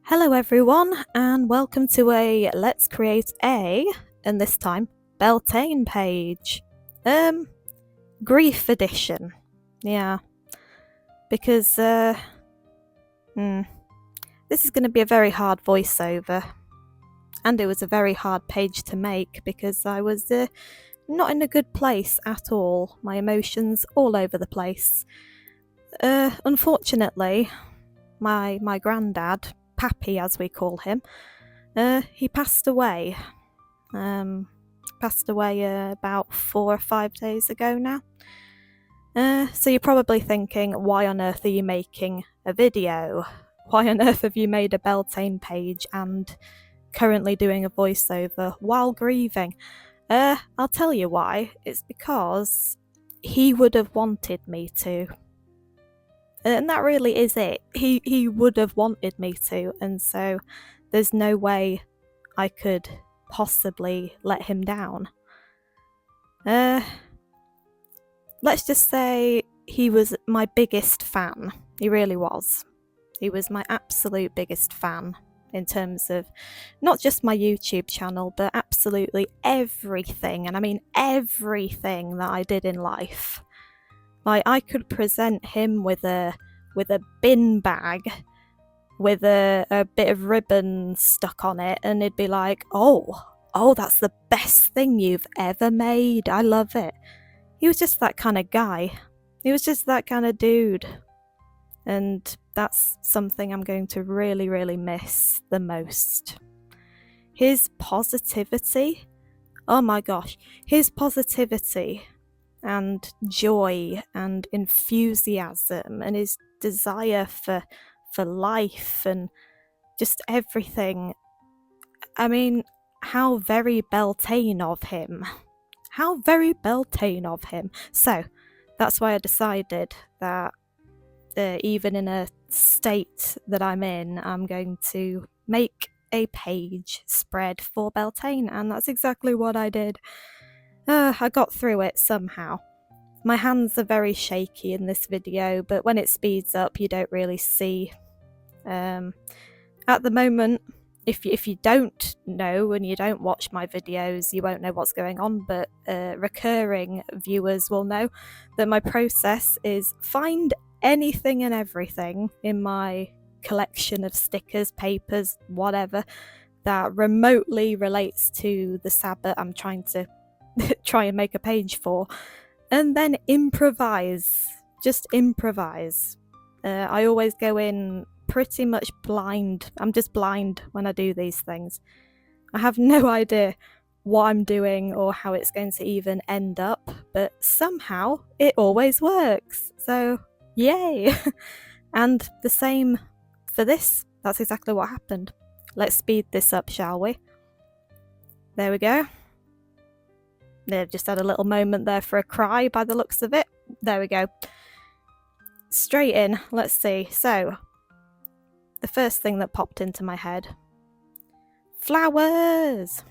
Hello everyone, and welcome to a Let's Create a, and this time, BELTANE Page. Grief edition. Yeah. Because, this is going to be a very hard voiceover. And it was a very hard page to make because I was not in a good place at all. My emotions all over the place. Unfortunately, my granddad, Pappy as we call him, he passed away. About 4 or 5 days ago now. So you're probably thinking, why on earth are you making a video? Why on earth have you made a BELTANE page and currently doing a voiceover while grieving? I'll tell you why. It's because he would have wanted me to. And that really is it. He would have wanted me to, and so there's no way I could possibly let him down. Let's just say he was my biggest fan. He really was. He was my absolute biggest fan in terms of not just my YouTube channel, but absolutely everything, and I mean everything that I did in life. Like, I could present him with a bin bag with a bit of ribbon stuck on it, and he'd be like, oh, that's the best thing you've ever made. I love it. He was just that kind of guy. He was just that kind of dude. And that's something I'm going to really, really miss the most. His positivity. Oh my gosh. His positivity and joy and enthusiasm and his desire for life and just everything. I mean, how very BELTANE of him. How very BELTANE of him. So that's why I decided that even in a state that I'm in, I'm going to make a page spread for BELTANE, and that's exactly what I did. I got through it somehow. My hands are very shaky in this video, but when it speeds up, you don't really see. At the moment, if you don't know and you don't watch my videos, you won't know what's going on, but recurring viewers will know that my process is find anything and everything in my collection of stickers, papers, whatever, that remotely relates to the Sabbath I'm trying to try and make a page for, and then improvise. Just improvise. I always go in pretty much blind. I'm just blind when I do these things. I have no idea what I'm doing or how it's going to even end up, but somehow it always works. So, yay! And the same for this. That's exactly what happened. Let's speed this up, shall we? There we go. They've just had a little moment there for a cry by the looks of it. There we go. Straight in. Let's see. So, the first thing that popped into my head. Flowers!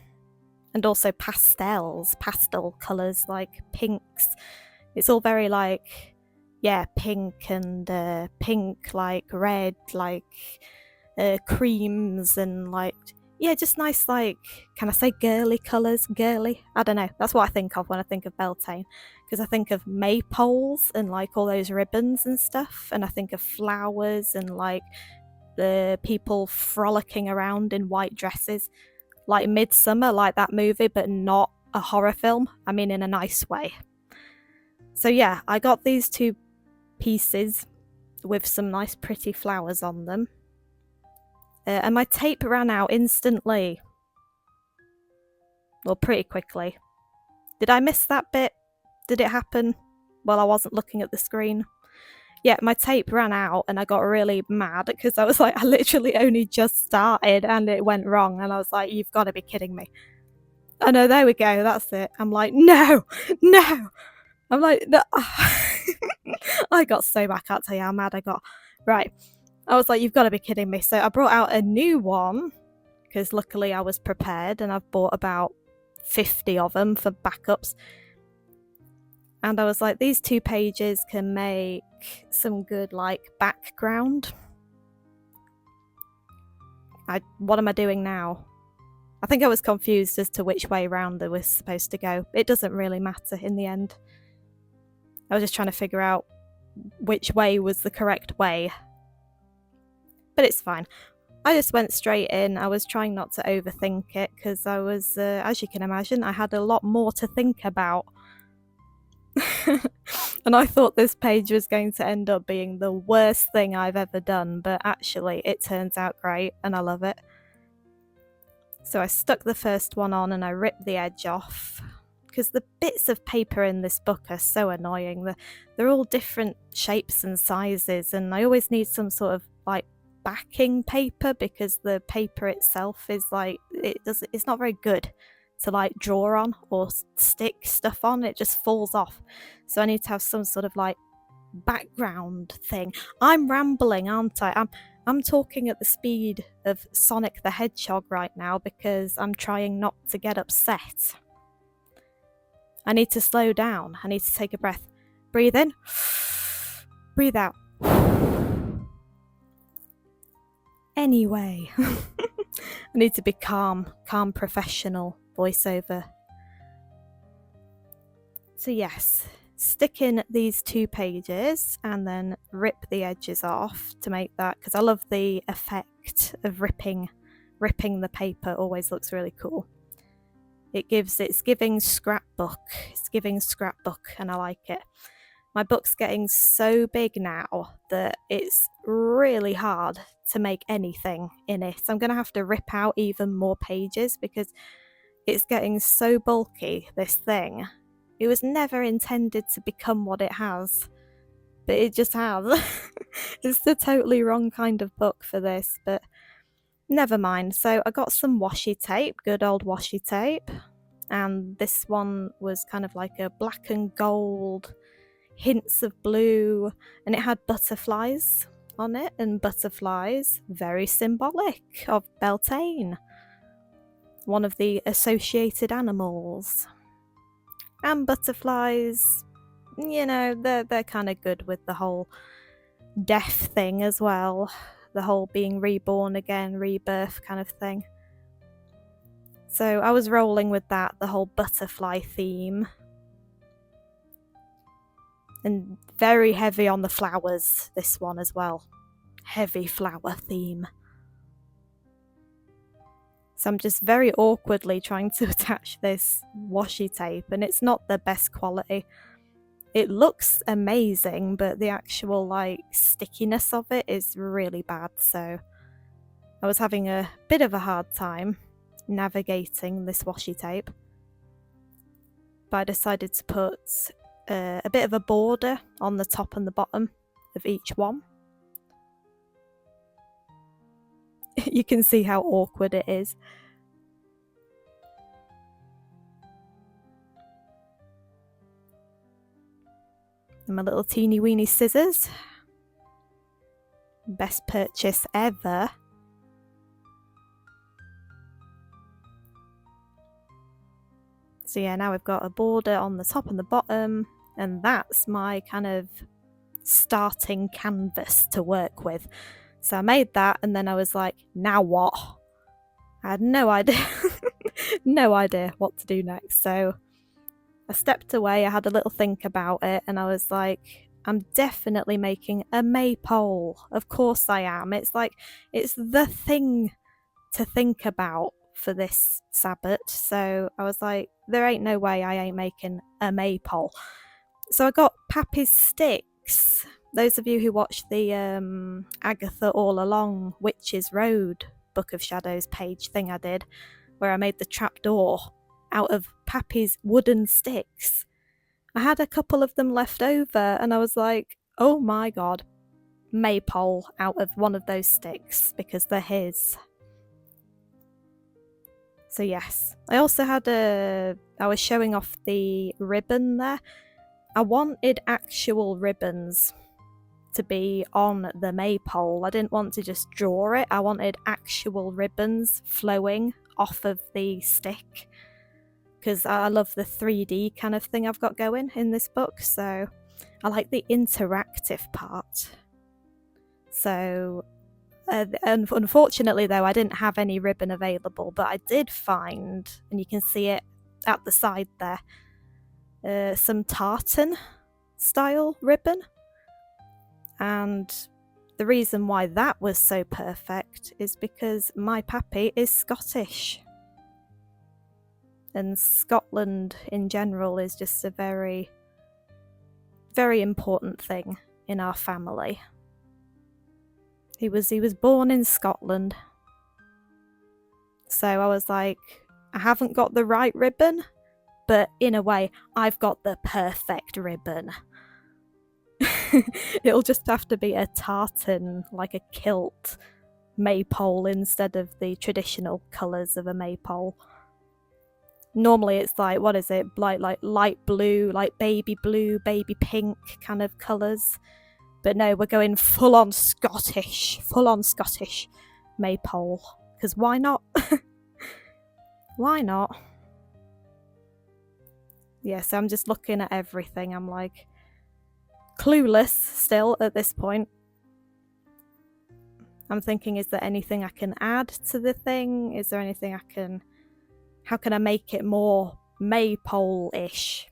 And also pastels. Pastel colours like pinks. It's all very like, yeah, pink and pink, like red, like creams and like, yeah, just nice, like, can I say girly colours? Girly? I don't know. That's what I think of when I think of BELTANE. Because I think of maypoles and like all those ribbons and stuff. And I think of flowers and like the people frolicking around in white dresses. Like Midsummer, like that movie, but not a horror film. I mean, in a nice way. So yeah, I got these two pieces with some nice pretty flowers on them. And my tape ran out instantly. Well, pretty quickly. Did I miss that bit? Did it happen while I wasn't looking at the screen? Yeah, my tape ran out and I got really mad because I was like, I literally only just started and it went wrong. And I was like, you've got to be kidding me. Oh no, there we go. That's it. I'm like, no. I'm like, no. I got so mad. I can't tell you how mad I got. Right. I was like, you've got to be kidding me. So I brought out a new one because luckily I was prepared and I've bought about 50 of them for backups. And I was like, these two pages can make some good, like, background. What am I doing now? I think I was confused as to which way round they were supposed to go. It doesn't really matter in the end. I was just trying to figure out which way was the correct way. But it's fine. I just went straight in. I was trying not to overthink it because I was, as you can imagine, I had a lot more to think about. And I thought this page was going to end up being the worst thing I've ever done, but actually it turns out great and I love it. So I stuck the first one on and I ripped the edge off because the bits of paper in this book are so annoying. They're all different shapes and sizes, and I always need some sort of like backing paper because the paper itself is like, it's not very good to like draw on or stick stuff on. It just falls off. So I need to have some sort of like background thing. I'm rambling, aren't I? I'm talking at the speed of Sonic the Hedgehog right now because I'm trying not to get upset. I need to slow down. I need to take a breath. Breathe in. Breathe out. Anyway, I need to be calm professional voiceover. So yes, stick in these 2 pages and then rip the edges off to make that, because I love the effect of ripping the paper. Always looks really cool. It's giving scrapbook. It's giving scrapbook and I like it. My book's getting so big now that it's really hard to make anything in it. I'm going to have to rip out even more pages because it's getting so bulky, this thing. It was never intended to become what it has, but it just has. It's the totally wrong kind of book for this, but never mind. So I got some washi tape, good old washi tape, and this one was kind of like a black and gold, hints of blue, and it had butterflies on it, and butterflies, very symbolic of Beltane, one of the associated animals. And butterflies, you know, they're kind of good with the whole death thing as well, the whole being reborn again, rebirth kind of thing. So I was rolling with that, the whole butterfly theme. And very heavy on the flowers, this one as well. Heavy flower theme. So I'm just very awkwardly trying to attach this washi tape, and it's not the best quality. It looks amazing, but the actual like stickiness of it is really bad. So I was having a bit of a hard time navigating this washi tape. But I decided to put a bit of a border on the top and the bottom of each one. You can see how awkward it is. And my little teeny weeny scissors. Best purchase ever. So yeah, now we've got a border on the top and the bottom, and that's my kind of starting canvas to work with. So I made that, and then I was like, now what? I had no idea, no idea what to do next. So I stepped away, I had a little think about it, and I was like, I'm definitely making a maypole. Of course I am. It's like, it's the thing to think about for this Sabbath. So I was like, there ain't no way I ain't making a maypole. So I got Pappy's sticks. Those of you who watched the Agatha All Along Witches Road Book of Shadows page thing I did, where I made the trapdoor out of Pappy's wooden sticks. I had a couple of them left over, and I was like, oh my god, maypole out of one of those sticks, because they're his. So yes, I also had I was showing off the ribbon there. I wanted actual ribbons to be on the maypole. I didn't want to just draw it. I wanted actual ribbons flowing off of the stick, because I love the 3D kind of thing I've got going in this book, so I like the interactive part. So And unfortunately, though, I didn't have any ribbon available, but I did find, and you can see it at the side there, some tartan style ribbon. And the reason why that was so perfect is because my Pappy is Scottish. And Scotland in general is just a very, very important thing in our family. He was born in Scotland. So I was like, I haven't got the right ribbon, but in a way, I've got the perfect ribbon. It'll just have to be a tartan, like a kilt maypole instead of the traditional colours of a maypole. Normally it's like, what is it, like light blue, like baby blue, baby pink kind of colours. But no, we're going full on Scottish maypole. Because why not? Why not? Yeah, so I'm just looking at everything. I'm like, clueless still at this point. I'm thinking, is there anything I can add to the thing? Is there anything how can I make it more maypole-ish?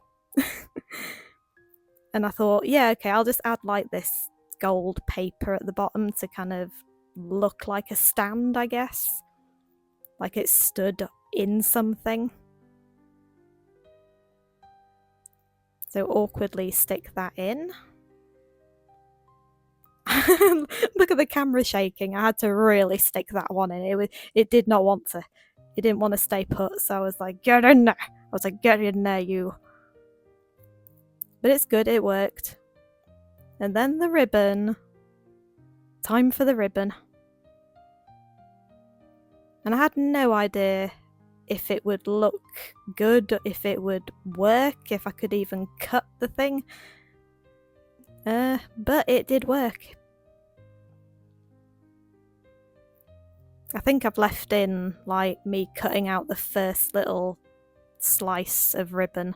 And I thought, yeah, okay, I'll just add like this gold paper at the bottom to kind of look like a stand, I guess. Like it stood in something. So awkwardly stick that in. Look at the camera shaking. I had to really stick that one in. It did not want to. It didn't want to stay put, so I was like, get in there. I was like, get in there, you. But it's good, it worked. And then the ribbon. Time for the ribbon. And I had no idea if it would look good, if it would work, if I could even cut the thing. But it did work. I think I've left in like me cutting out the first little slice of ribbon.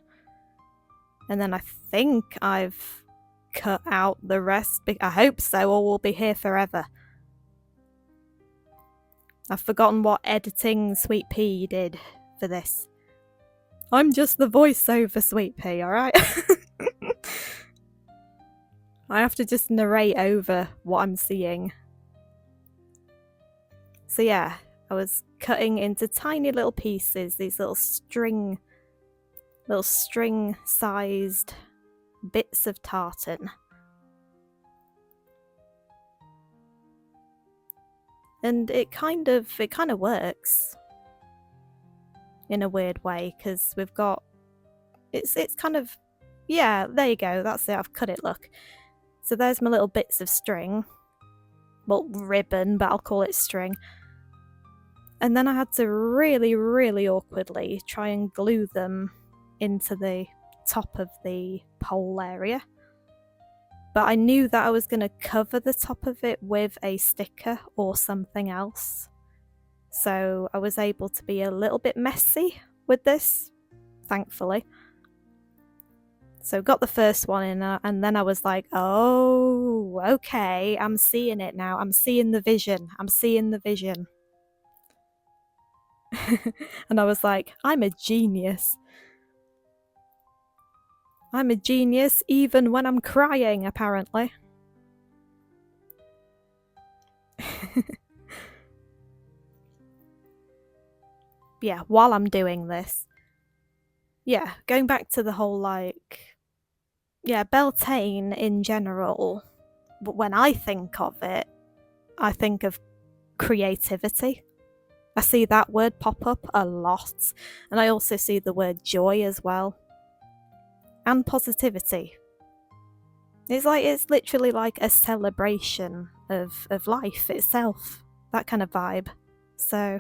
And then I think I've cut out the rest. I hope so, or we'll be here forever. I've forgotten what editing 𝒧𝒏 did for this. I'm just the voiceover 𝒧𝒏, alright? I have to just narrate over what I'm seeing. So yeah, I was cutting into tiny little pieces, these little string-sized bits of tartan. And it kind of works in a weird way, because we've got it's kind of, yeah, there you go, that's it, I've cut it, look. So there's my little bits of string. Well, ribbon, but I'll call it string. And then I had to really, really awkwardly try and glue them into the top of the pole area. But I knew that I was going to cover the top of it with a sticker or something else. So I was able to be a little bit messy with this, thankfully. So got the first one in, and then I was like, oh, okay, I'm seeing it now. I'm seeing the vision. And I was like, I'm a genius. I'm a genius even when I'm crying, apparently. Yeah, while I'm doing this. Yeah, going back to the whole, like, yeah, Beltane in general, but when I think of it, I think of creativity. I see that word pop up a lot, and I also see the word joy as well. And positivity. It's literally like a celebration of life itself, that kind of vibe. So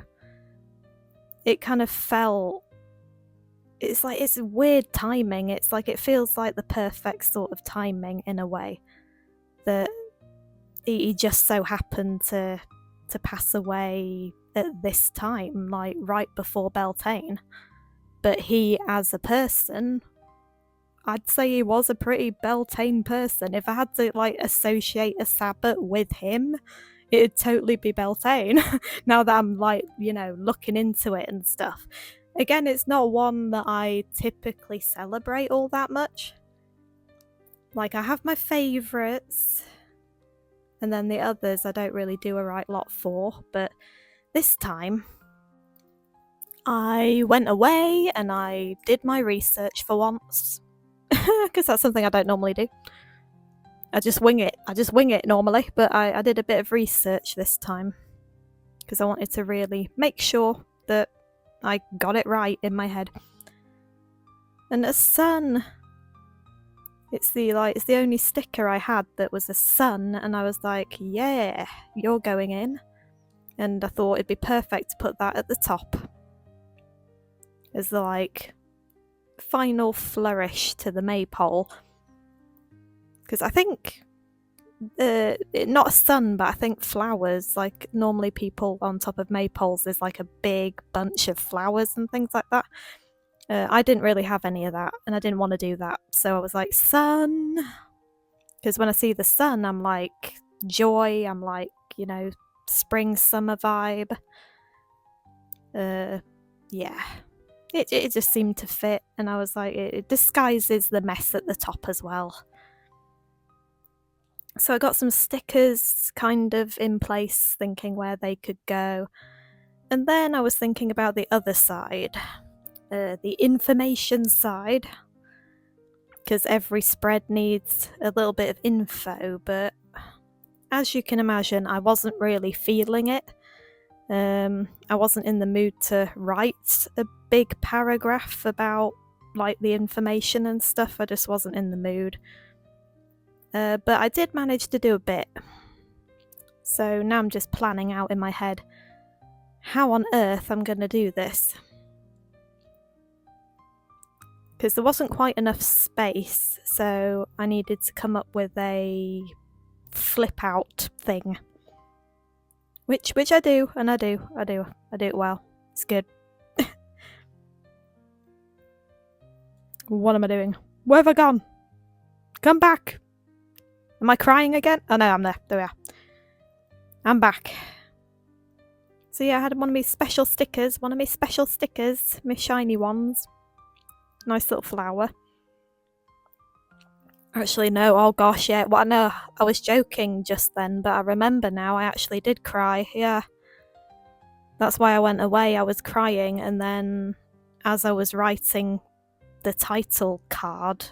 it kind of felt, it's like, it's weird timing. It's like, it feels like the perfect sort of timing in a way, that he just so happened to pass away at this time, like right before Beltane. But he, as a person, I'd say he was a pretty Beltane person. If I had to like associate a Sabbath with him, it'd totally be Beltane now that I'm like, you know, looking into it and stuff. Again, it's not one that I typically celebrate all that much. Like, I have my favourites, and then the others I don't really do a right lot for, but this time I went away and I did my research for once, because that's something I don't normally do. I just wing it normally, but I did a bit of research this time because I wanted to really make sure that I got it right in my head. And a sun, it's the only sticker I had that was a sun, and I was like, yeah, you're going in. And I thought it'd be perfect to put that at the top as the like final flourish to the maypole. Because I think not a sun, but I think flowers, like normally people on top of maypoles there's like a big bunch of flowers and things like that. I didn't really have any of that, and I didn't want to do that, so I was like, sun, because when I see the sun I'm like joy, I'm like, you know, spring summer vibe. Yeah, it just seemed to fit, and I was like, it disguises the mess at the top as well. So I got some stickers kind of in place, thinking where they could go. And then I was thinking about the other side, the information side, because every spread needs a little bit of info, but as you can imagine, I wasn't really feeling it. I wasn't in the mood to write a big paragraph about like the information and stuff. I just wasn't in the mood. But I did manage to do a bit. So now I'm just planning out in my head how on earth I'm going to do this. Because there wasn't quite enough space, so I needed to come up with a flip out thing. Which I do, and I do it well. It's good. What am I doing? Where have I gone? Come back! Am I crying again? Oh no, I'm there. There we are. I'm back. So yeah, I had one of my special stickers, my shiny ones. Nice little flower. Actually, no, oh gosh, yeah. Well, no, I was joking just then, but I remember now I actually did cry, yeah. That's why I went away, I was crying, and then as I was writing the title card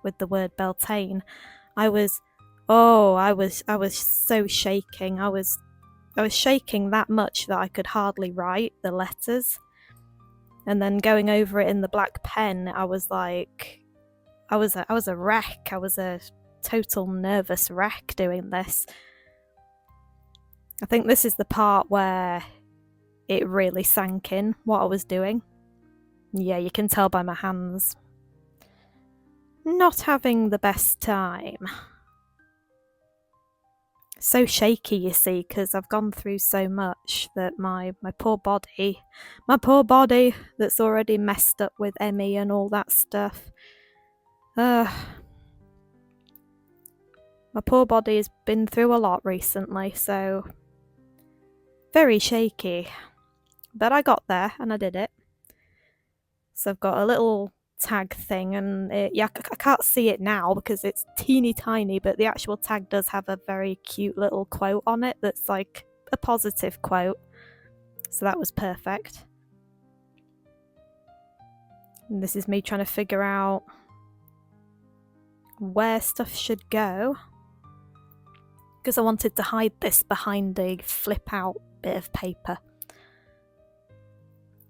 with the word Beltane, I was so shaking. I was shaking that much that I could hardly write the letters. And then going over it in the black pen, I was like, I was a wreck. I was a total nervous wreck doing this. I think this is the part where it really sank in what I was doing. Yeah, you can tell by my hands. Not having the best time. So shaky, you see, because I've gone through so much that my poor body that's already messed up with Emmy and all that stuff. My poor body has been through a lot recently, so very shaky. But I got there and I did it. So I've got a little tag thing, and I can't see it now because it's teeny tiny, but the actual tag does have a very cute little quote on it that's like a positive quote. So that was perfect. And this is me trying to figure out where stuff should go, because I wanted to hide this behind a flip out bit of paper.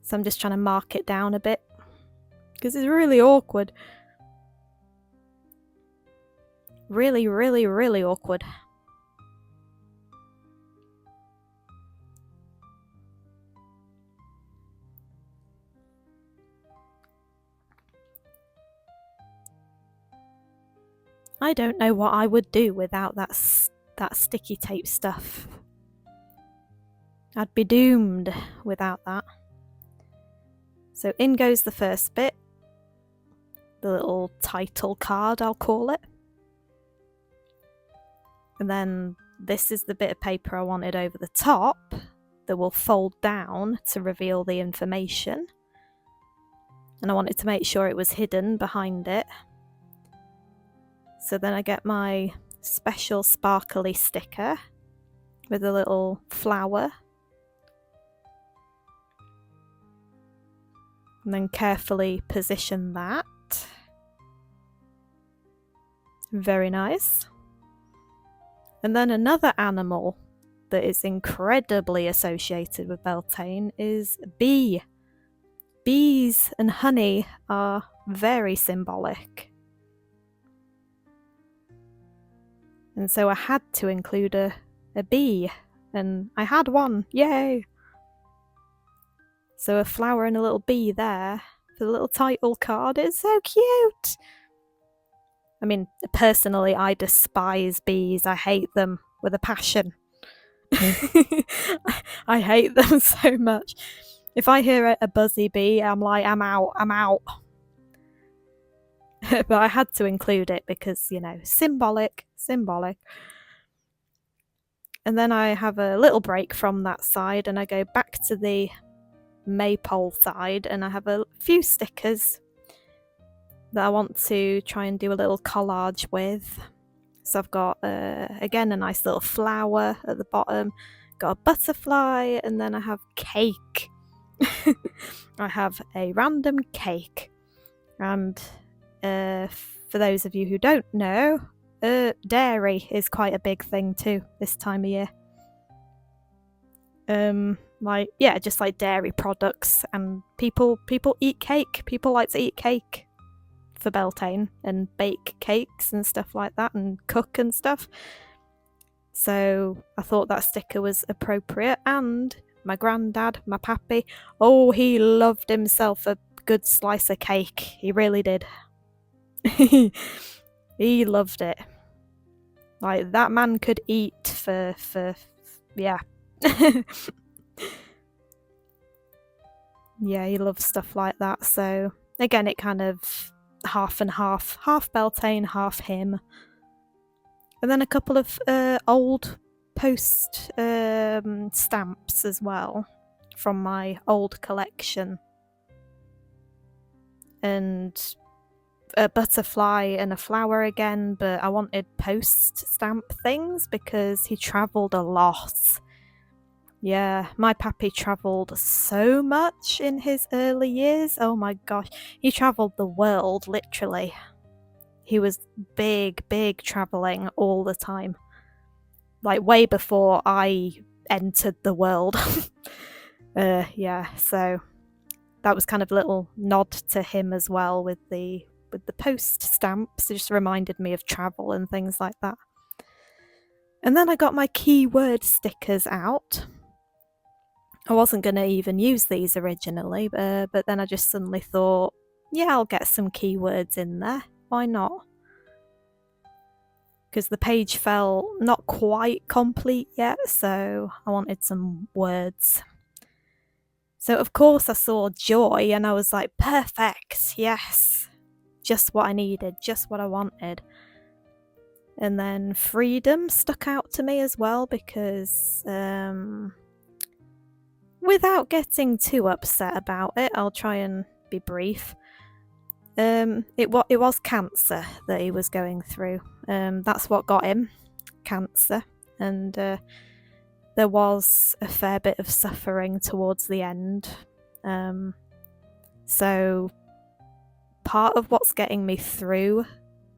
So I'm just trying to mark it down a bit, because it's really awkward. Really, really, really awkward. I don't know what I would do without that sticky tape stuff. I'd be doomed without that. So in goes the first bit. The little title card, I'll call it. And then this is the bit of paper I wanted over the top that will fold down to reveal the information. And I wanted to make sure it was hidden behind it. So then I get my special sparkly sticker with a little flower. And then carefully position that. Very nice. And then another animal that is incredibly associated with Beltane is bee. Bees and honey are very symbolic. And so I had to include a bee, and I had one, yay! So a flower and a little bee there for the little title card. It's so cute! I mean, personally, I despise bees. I hate them with a passion. I hate them so much. If I hear a buzzy bee, I'm like, I'm out. But I had to include it because, you know, symbolic. And then I have a little break from that side and I go back to the maypole side and I have a few stickers that I want to try and do a little collage with. So I've got, again, a nice little flower at the bottom, got a butterfly, and then I have cake. I have a random cake. And for those of you who don't know, dairy is quite a big thing too this time of year. Just like dairy products, and people eat cake. People like to eat cake for Beltane and bake cakes and stuff like that and cook and stuff. So I thought that sticker was appropriate. And my granddad, my Pappy, oh, he loved himself a good slice of cake. He really did. He loved it. Like, that man could eat for yeah. Yeah, he loves stuff like that. So again, it kind of half and half Beltane, half him. And then a couple of old post stamps as well from my old collection. And a butterfly and a flower again, but I wanted post stamp things because he travelled a lot. Yeah, my Pappy travelled so much in his early years. Oh my gosh, he travelled the world, literally. He was big travelling all the time. Like, way before I entered the world. Yeah, so that was kind of a little nod to him as well with the post stamps. It just reminded me of travel and things like that. And then I got my keyword stickers out. I wasn't going to even use these originally, but then I just suddenly thought, yeah, I'll get some keywords in there. Why not? Because the page felt not quite complete yet, so I wanted some words. So of course I saw joy and I was like, perfect, yes. Just what I needed, just what I wanted. And then freedom stuck out to me as well because... without getting too upset about it, I'll try and be brief. It was cancer that he was going through. That's what got him, cancer. And there was a fair bit of suffering towards the end. So part of what's getting me through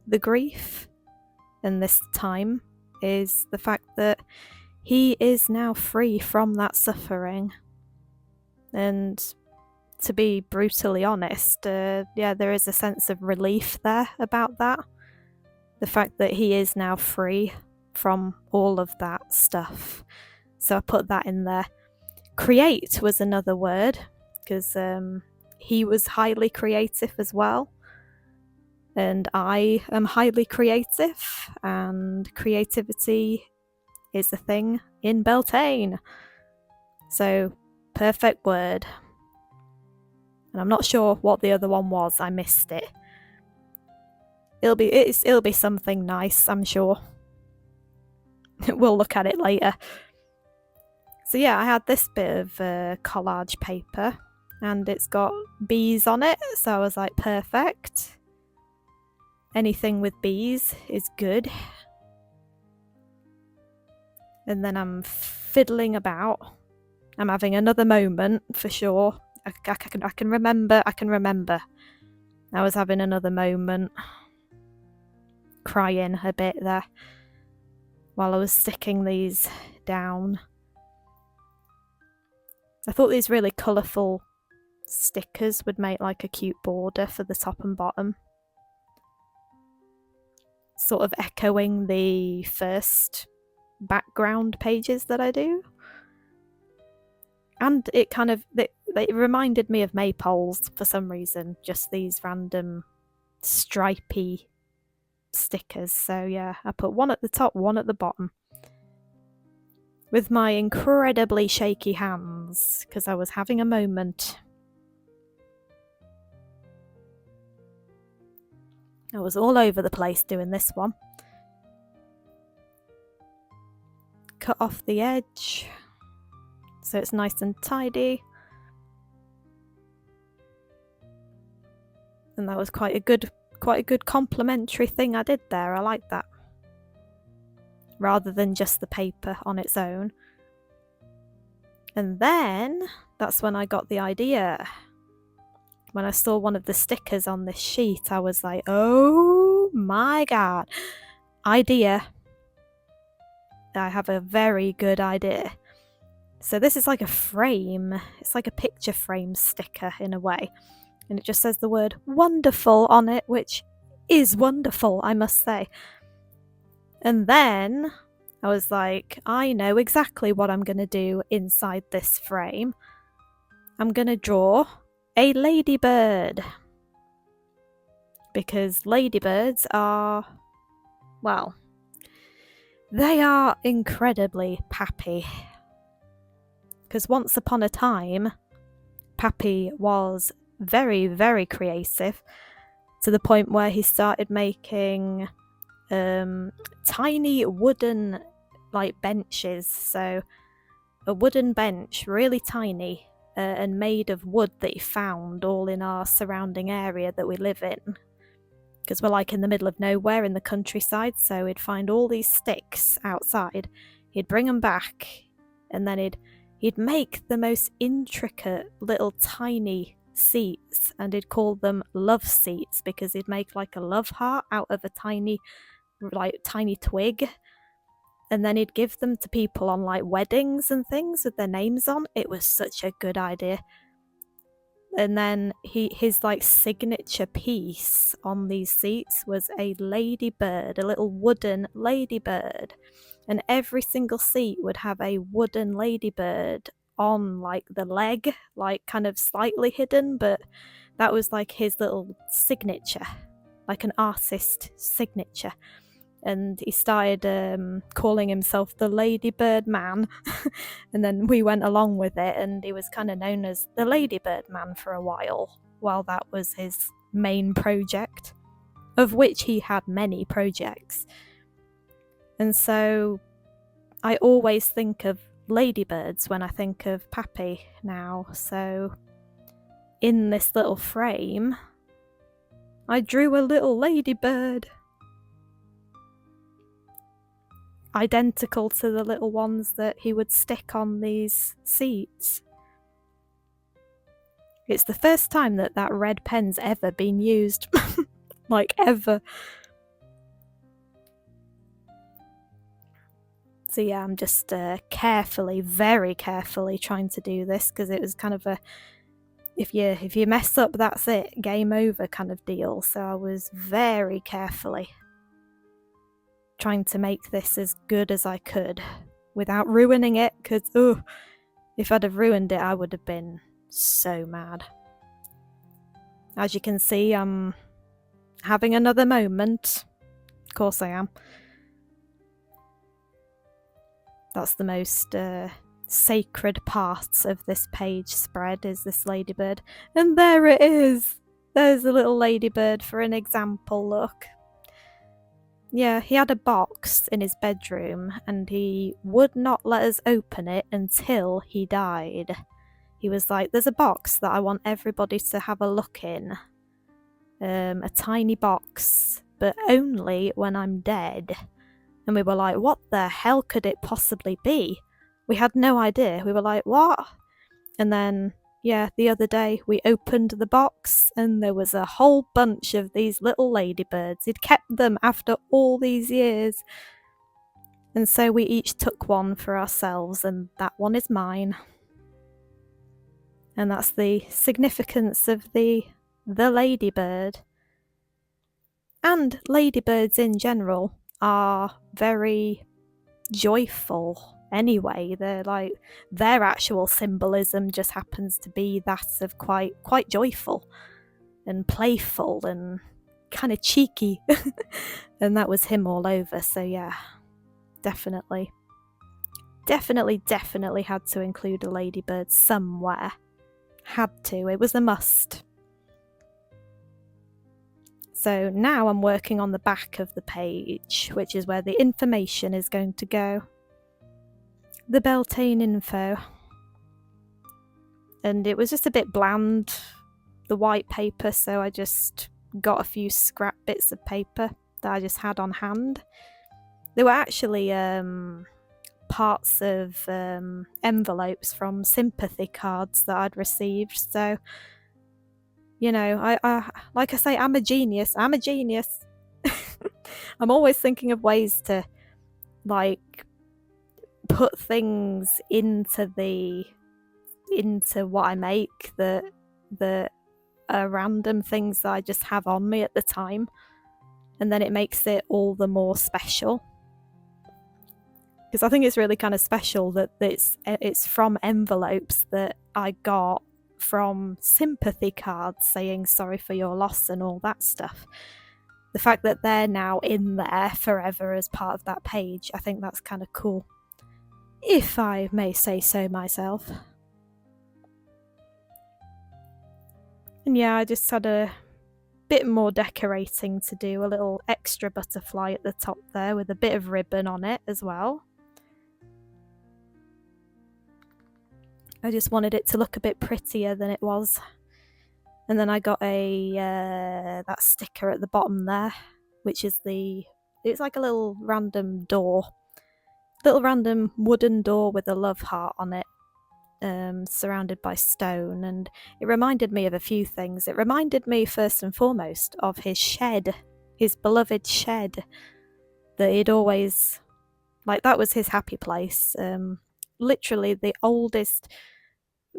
the grief and this time is the fact that he is now free from that suffering. And to be brutally honest, there is a sense of relief there about that. The fact that he is now free from all of that stuff. So I put that in there. Create was another word, because he was highly creative as well. And I am highly creative, and creativity is a thing in Beltane. So perfect word. And I'm not sure what the other one was. I missed it. It'll be something nice, I'm sure. we'll look at it later. So yeah, I had this bit of collage paper and it's got bees on it, so I was like, perfect. Anything with bees is good. And then I'm fiddling about. I'm having another moment for sure. I can remember. I was having another moment, crying a bit there while I was sticking these down. I thought these really colourful stickers would make like a cute border for the top and bottom, sort of echoing the first background pages that I do. And it kind of, it reminded me of maypoles for some reason, just these random stripy stickers. So yeah, I put one at the top, one at the bottom. With my incredibly shaky hands, because I was having a moment. I was all over the place doing this one. Cut off the edge so it's nice and tidy. And that was quite a good complimentary thing I did there. I like that. Rather than just the paper on its own. And then that's when I got the idea. When I saw one of the stickers on this sheet, I was like, oh my god. Idea. I have a very good idea. So this is like a frame. It's like a picture frame sticker in a way. And it just says the word wonderful on it, which is wonderful, I must say. And then I was like, I know exactly what I'm going to do inside this frame. I'm going to draw a ladybird. Because ladybirds are, well, they are incredibly pappy. Because once upon a time, Pappy was very, very creative, to the point where he started making tiny wooden benches. So a wooden bench, really tiny, and made of wood that he found all in our surrounding area that we live in. Because we're like in the middle of nowhere in the countryside, so he'd find all these sticks outside, he'd bring them back, and then he'd make the most intricate little tiny seats, and he'd call them love seats because he'd make like a love heart out of a tiny twig, and then he'd give them to people on like weddings and things with their names on. It was such a good idea. And then his like signature piece on these seats was a ladybird, a little wooden ladybird. And every single seat would have a wooden ladybird on like the leg, like kind of slightly hidden, but that was like his little signature, like an artist signature. And he started calling himself the Ladybird Man. And then we went along with it, and he was kind of known as the Ladybird Man for a while that was his main project, of which he had many projects. And so I always think of ladybirds when I think of Pappy now. So in this little frame, I drew a little ladybird. Identical to the little ones that he would stick on these seats. It's the first time that red pen's ever been used. Like, ever. So yeah, I'm just carefully, very carefully trying to do this, because it was kind of a, if you mess up, that's it, game over kind of deal. So I was very carefully trying to make this as good as I could without ruining it, because if I'd have ruined it, I would have been so mad. As you can see, I'm having another moment. Of course I am. That's the most sacred part of this page spread, is this ladybird. And there it is! There's a little ladybird for an example look. Yeah, he had a box in his bedroom and he would not let us open it until he died. He was like, there's a box that I want everybody to have a look in. A tiny box, but only when I'm dead. And we were like, what the hell could it possibly be? We had no idea. We were like, what? And then, yeah, the other day we opened the box and there was a whole bunch of these little ladybirds. He'd kept them after all these years. And so we each took one for ourselves, and that one is mine. And that's the significance of the ladybird. And ladybirds in general are very joyful anyway. They're like, their actual symbolism just happens to be that of quite joyful and playful and kind of cheeky. And that was him all over. So yeah, definitely had to include a ladybird somewhere. Had to. It was a must. So now I'm working on the back of the page, which is where the information is going to go. The Beltane info. And it was just a bit bland, the white paper, so I just got a few scrap bits of paper that I just had on hand. There were actually parts of envelopes from sympathy cards that I'd received, so you know, I like I say, I'm a genius. I'm always thinking of ways to like put things into what I make that are random things that I just have on me at the time, and then it makes it all the more special. Because I think it's really kind of special that it's from envelopes that I got from sympathy cards saying sorry for your loss and all that stuff. The fact that they're now in there forever as part of that page, I think that's kind of cool, if I may say so myself. And yeah, I just had a bit more decorating to do, a little extra butterfly at the top there with a bit of ribbon on it as well. I just wanted it to look a bit prettier than it was. And then I got that sticker at the bottom there, which is it's like a little random door. Little random wooden door with a love heart on it, surrounded by stone. And it reminded me of a few things. It reminded me first and foremost of his shed, his beloved shed that he'd always, like, that was his happy place. Literally the oldest,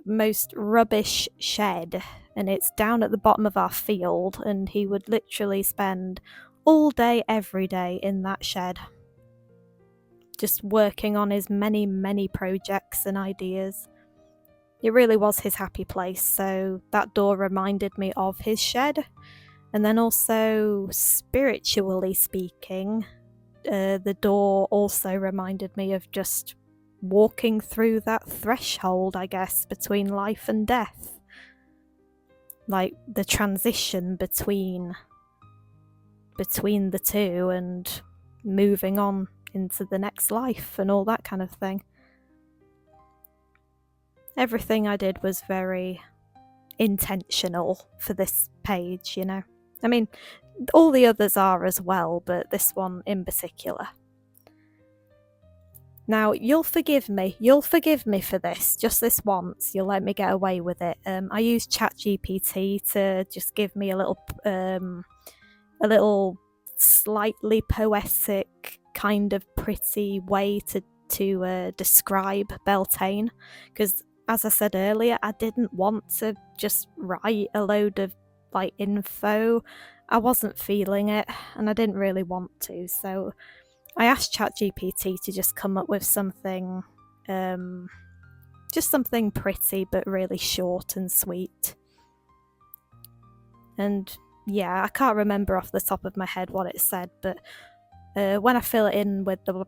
most rubbish shed, and it's down at the bottom of our field, and he would literally spend all day every day in that shed just working on his many projects and ideas. It really was his happy place, so that door reminded me of his shed. And then also, spiritually speaking, the door also reminded me of just walking through that threshold, I guess, between life and death. Like the transition between the two and moving on into the next life and all that kind of thing. Everything I did was very intentional for this page, you know. I mean, all the others are as well, but this one in particular. Now, you'll forgive me for this, just this once. You'll let me get away with it. I used ChatGPT to just give me a little slightly poetic, kind of pretty way to describe Beltane, because as I said earlier, I didn't want to just write a load of like info. I wasn't feeling it, and I didn't really want to, so I asked ChatGPT to just come up with something, just something pretty but really short and sweet. And yeah, I can't remember off the top of my head what it said, but when I fill it in with the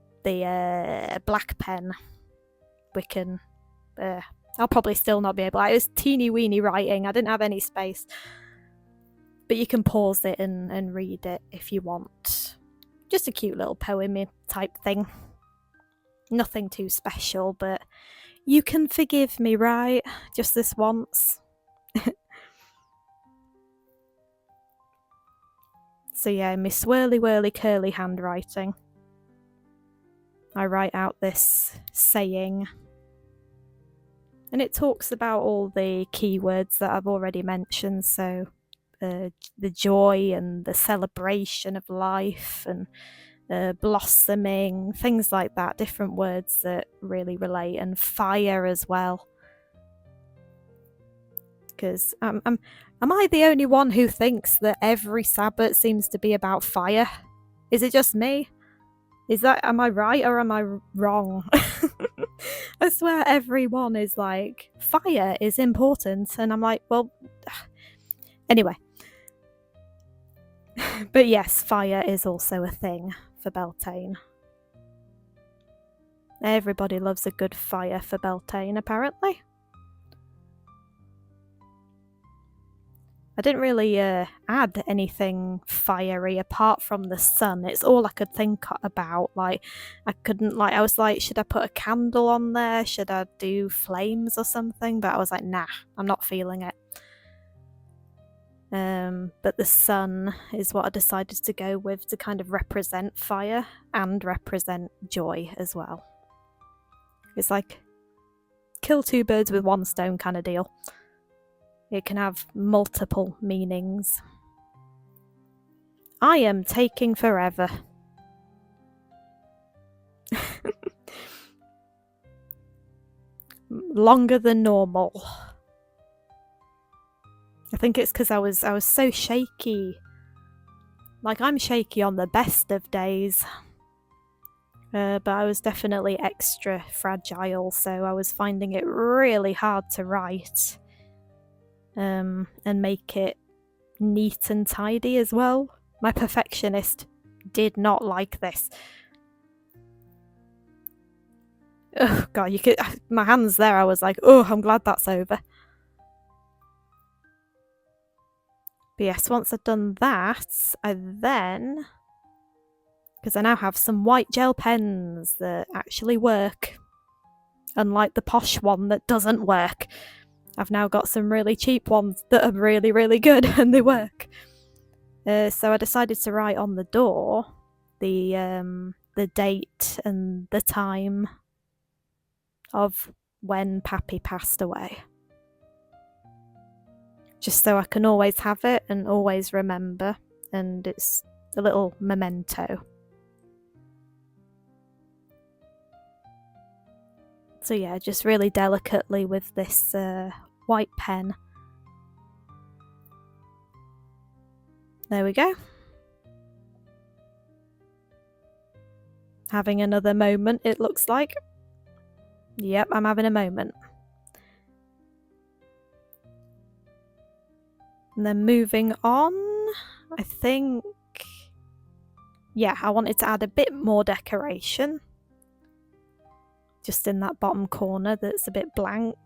black pen, we can. I'll probably still not be able. It was teeny weeny writing. I didn't have any space, but you can pause it and read it if you want. just a cute little poem type thing. Nothing too special, but you can forgive me, right? Just this once. So yeah, my swirly whirly curly handwriting, I write out this saying, and it talks about all the keywords that I've already mentioned, so the joy and the celebration of life and blossoming, things like that, different words that really relate, and fire as well. Because am I the only one who thinks that every Sabbath seems to be about fire? Is it just me? Am I right or am I wrong? I swear everyone is like, fire is important, and I'm like, well, anyway. But yes, fire is also a thing for Beltane. Everybody loves a good fire for Beltane, apparently. I didn't really add anything fiery apart from the sun. It's all I could think about. Like, I was like, should I put a candle on there? Should I do flames or something? But I was like, nah, I'm not feeling it. But the sun is what I decided to go with to kind of represent fire and represent joy as well. It's like kill two birds with one stone kind of deal. It can have multiple meanings. I am taking forever. Longer than normal. I think it's because I was so shaky. Like, I'm shaky on the best of days. But I was definitely extra fragile, so I was finding it really hard to write. And make it neat and tidy as well. My perfectionist did not like this. Oh god, you could my hands there, I was like, oh, I'm glad that's over. But yes, once I've done that, I then, because I now have some white gel pens that actually work, unlike the posh one that doesn't work. I've now got some really cheap ones that are really, really good and they work. So I decided to write on the door the date and the time of when Pappy passed away. Just so I can always have it and always remember, and it's a little memento. So yeah, just really delicately with this white pen. There we go. Having another moment, it looks like. Yep, I'm having a moment. And then moving on, I think, yeah, I wanted to add a bit more decoration. Just in that bottom corner that's a bit blank.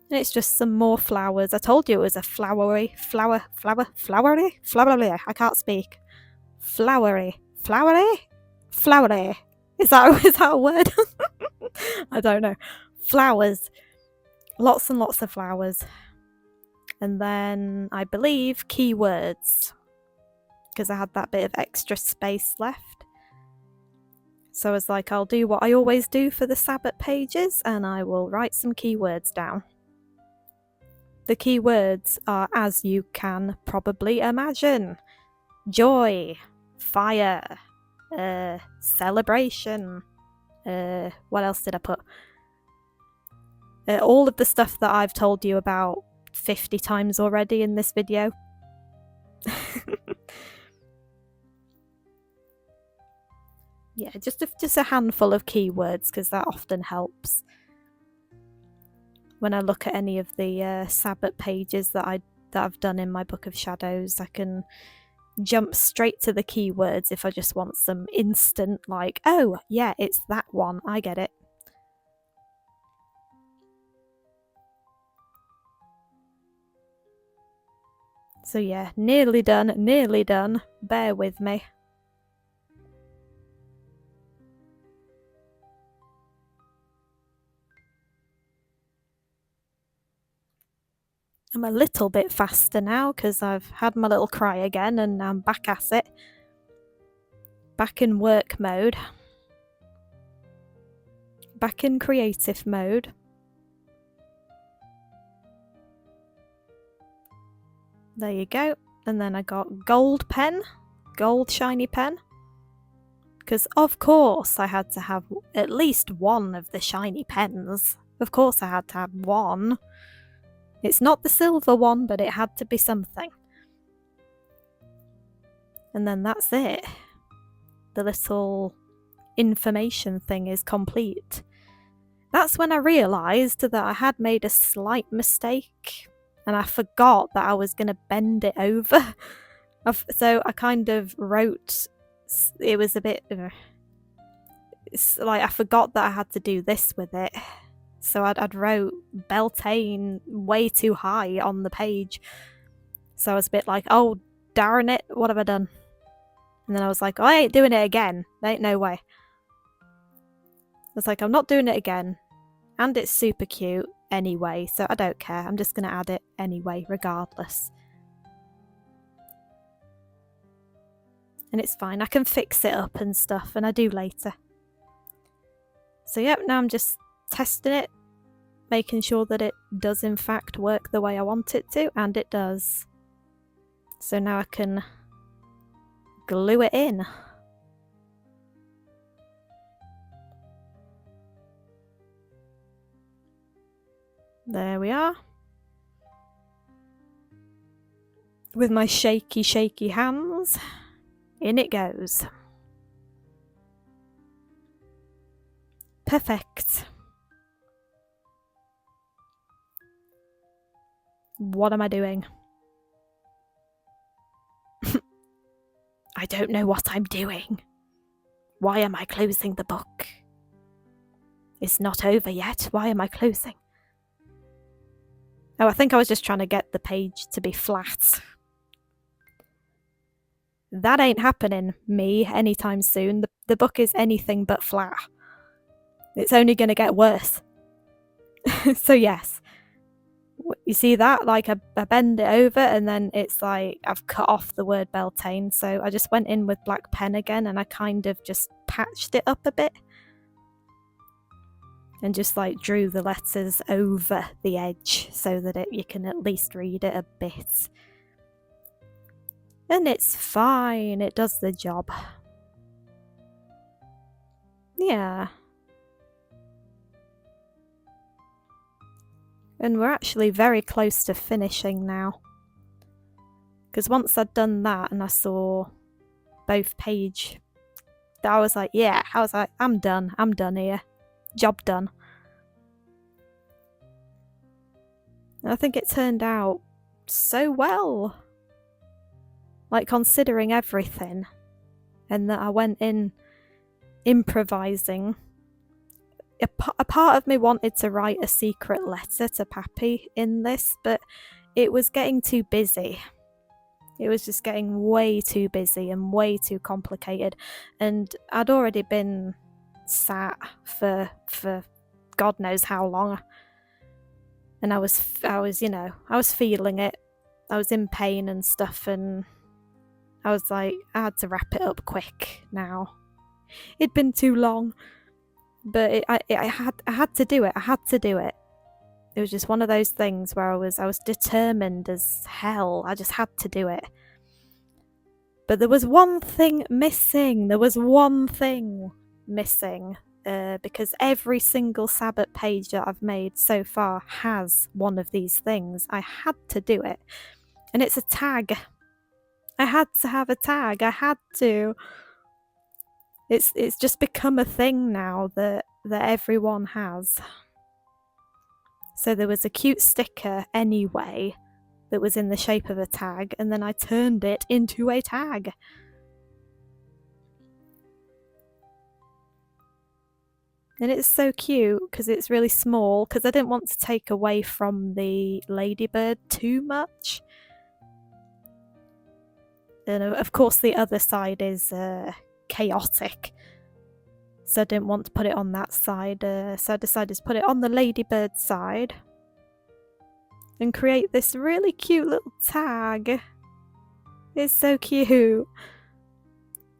And it's just some more flowers. I told you it was a flowery. I can't speak. Flowery. Is that a word? I don't know. Flowers. Lots and lots of flowers. And then I believe keywords, because I had that bit of extra space left. So I was like, I'll do what I always do for the Sabbath pages, and I will write some keywords down. The keywords are, as you can probably imagine, joy, fire, celebration, what else did I put? All of the stuff that I've told you about 50 times already in this video. Yeah, just a handful of keywords, because that often helps. When I look at any of the Sabbath pages that I've done in my Book of Shadows, I can jump straight to the keywords if I just want some instant, like, oh, yeah, it's that one, I get it. So yeah, nearly done, nearly done. Bear with me. I'm a little bit faster now because I've had my little cry again and I'm back at it. Back in work mode. Back in creative mode. There you go. And then I got gold pen. Gold shiny pen. Because of course I had to have at least one of the shiny pens. Of course I had to have one. It's not the silver one, but it had to be something. And then that's it. The little information thing is complete. That's when I realised that I had made a slight mistake and I forgot that I was going to bend it over. So I kind of wrote, it was a bit, it's like I forgot that I had to do this with it. So I'd wrote Beltane way too high on the page. So I was a bit like, oh, darn it, what have I done? And then I was like, oh, I ain't doing it again. There ain't no way. I was like, I'm not doing it again. And it's super cute anyway, so I don't care. I'm just going to add it anyway, regardless. And it's fine. I can fix it up and stuff, and I do later. So yep, now I'm just testing it, making sure that it does in fact work the way I want it to, and it does. So now I can glue it in. There we are. With my shaky, shaky hands, in it goes. Perfect. What am I doing? I don't know what I'm doing. Why am I closing the book? It's not over yet. Why am I closing? Oh, I think I was just trying to get the page to be flat. That ain't happening, me, anytime soon. The book is anything but flat. It's only going to get worse. So yes. You see that? Like I bend it over and then it's like I've cut off the word Beltane. So I just went in with black pen again and I kind of just patched it up a bit. And just like drew the letters over the edge so that you can at least read it a bit. And it's fine, it does the job. Yeah. And we're actually very close to finishing now. Because once I'd done that and I saw both page, I was like, yeah, I'm done here. Job done. And I think it turned out so well. Like considering everything. And that I went in improvising. A part of me wanted to write a secret letter to Pappy in this, but it was getting too busy. It was just getting way too busy and way too complicated. And I'd already been sat for God knows how long. And I was feeling it. I was in pain and stuff, and I was like, I had to wrap it up quick now. It'd been too long. But I had to do it. I had to do it. It was just one of those things where I was determined as hell. I just had to do it. But there was one thing missing. Because every single Sabbath page that I've made so far has one of these things. I had to do it. And it's a tag. I had to have a tag. I had to. It's just become a thing now that everyone has. So there was a cute sticker anyway that was in the shape of a tag, and then I turned it into a tag. And it's so cute because it's really small, because I didn't want to take away from the Ladybird too much. And of course the other side is chaotic. So I didn't want to put it on that side, so I decided to put it on the Ladybird side and create this really cute little tag. It's so cute.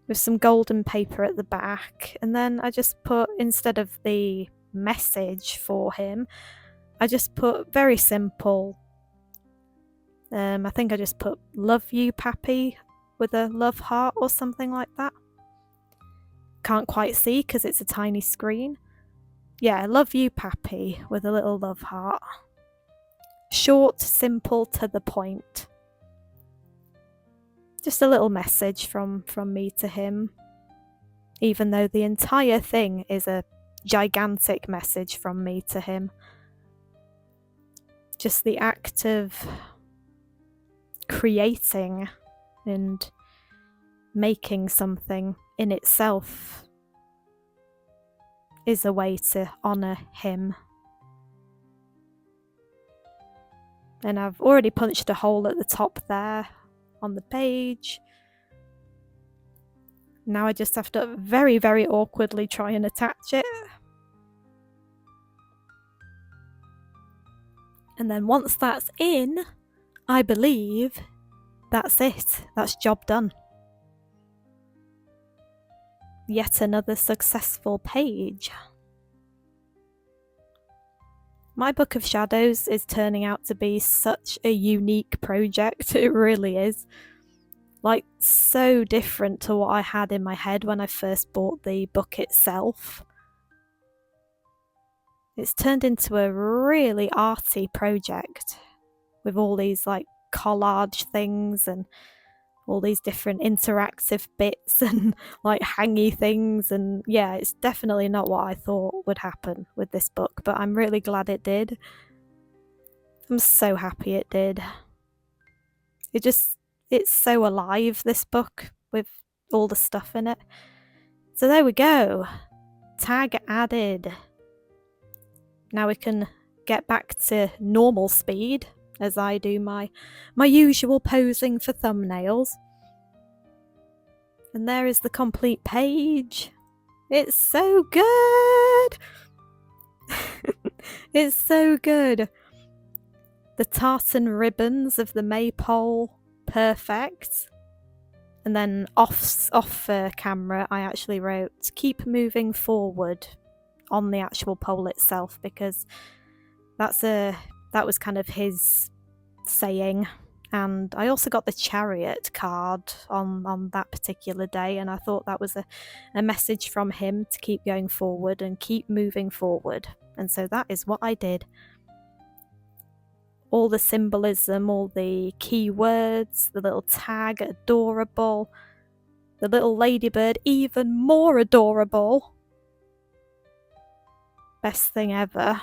With some golden paper at the back, and then I just put, instead of the message for him, I just put very simple. I think I just put "Love you, Pappy," with a love heart or something like that. Can't quite see because it's a tiny screen. Yeah, "Love you, Pappy," with a little love heart. Short, simple, to the point. Just a little message from me to him, even though the entire thing is a gigantic message from me to him. Just the act of creating and making something in itself is a way to honour him. And I've already punched a hole at the top there on the page. Now I just have to very, very awkwardly try and attach it. And then once that's in, I believe that's it. That's job done. Yet another successful page. My Book of Shadows is turning out to be such a unique project. It really is. Like, so different to what I had in my head when I first bought the book itself. It's turned into a really arty project with all these like collage things and all these different interactive bits and like hangy things, and yeah, it's definitely not what I thought would happen with this book, but I'm really glad it did. I'm so happy it did. It's so alive, this book, with all the stuff in it. So there we go. Tag added. Now we can get back to normal speed as I do my usual posing for thumbnails. And there is the complete page. It's so good! It's so good. The tartan ribbons of the maypole, perfect. And then off camera, I actually wrote "keep moving forward" on the actual pole itself, because that was kind of his saying. And I also got the chariot card on that particular day, and I thought that was a message from him to keep going forward and keep moving forward. And so that is what I did. All the symbolism, all the keywords, the little tag, adorable. The little ladybird, even more adorable. Best thing ever.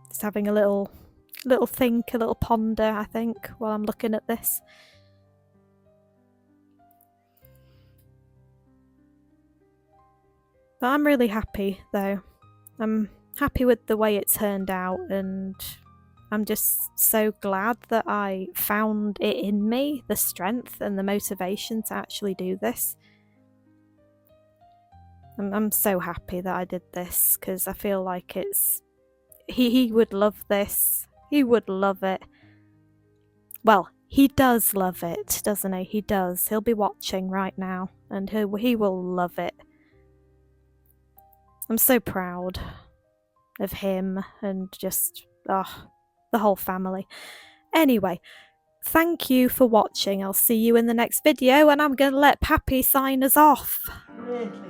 Just having a little think, a little ponder, I think, while I'm looking at this. But I'm really happy, though. I'm happy with the way it turned out, and I'm just so glad that I found it in me, the strength and the motivation to actually do this. I'm so happy that I did this, because I feel like it's... He would love this. He would love it. Well, he does love it, doesn't he? He does. He'll be watching right now, and he will love it. I'm so proud of him and just, the whole family. Anyway, thank you for watching. I'll see you in the next video, and I'm going to let Pappy sign us off. Really good.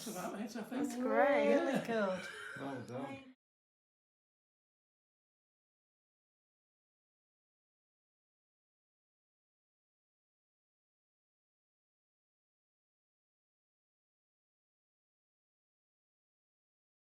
That's about it, I think. That's great. Really good. Well done.